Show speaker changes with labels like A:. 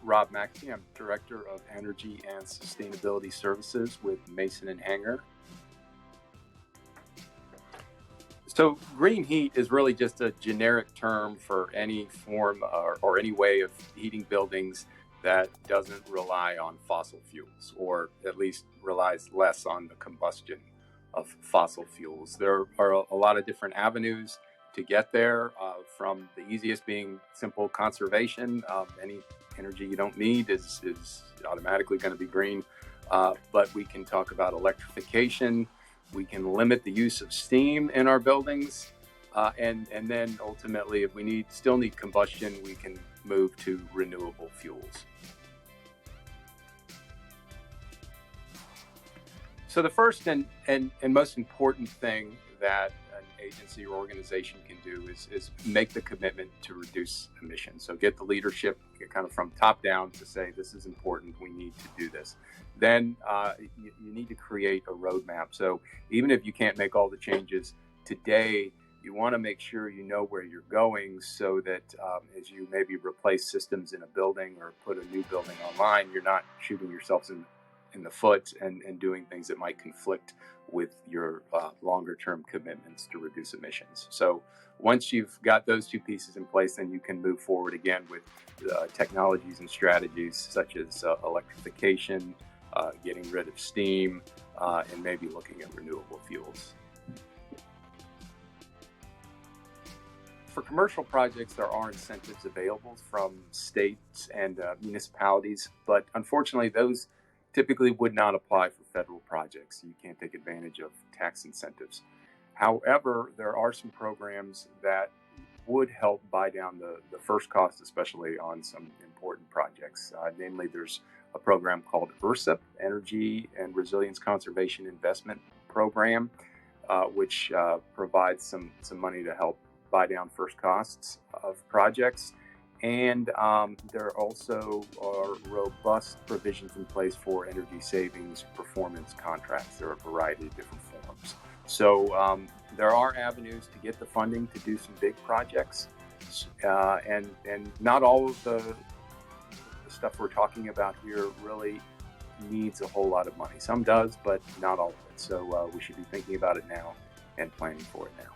A: Rob McAfee. I'm Director of Energy and Sustainability Services with Mason and Hanger. So green heat is really just a generic term for any form or any way of heating buildings that doesn't rely on fossil fuels, or at least relies less on the combustion of fossil fuels. There are a lot of different avenues to get there, from the easiest being simple conservation. Any energy you don't need is automatically going to be green. But we can talk about electrification. We can limit the use of steam in our buildings. And then ultimately, if we still need combustion, we can move to renewable fuels. So the first and most important thing that an agency or organization can do is make the commitment to reduce emissions. So get the leadership kind of from top down to say, this is important, we need to do this. Then you need to create a roadmap. So even if you can't make all the changes today, you want to make sure you know where you're going, so that as you maybe replace systems in a building or put a new building online, you're not shooting yourselves in the foot and doing things that might conflict with your longer term commitments to reduce emissions. So once you've got those two pieces in place, then you can move forward again with technologies and strategies such as electrification, getting rid of steam, and maybe looking at renewable fuels. For commercial projects, there are incentives available from states and municipalities, but unfortunately, those typically would not apply for federal projects. You can't take advantage of tax incentives. However, there are some programs that would help buy down the first cost, especially on some important projects. Namely, there's a program called ERSIP, Energy and Resilience Conservation Investment Program, which provides some money to help buy down first costs of projects. And there also are robust provisions in place for energy savings performance contracts. There are a variety of different forms. So there are avenues to get the funding to do some big projects. And not all of the stuff we're talking about here really needs a whole lot of money. Some does, but not all of it. So we should be thinking about it now and planning for it now.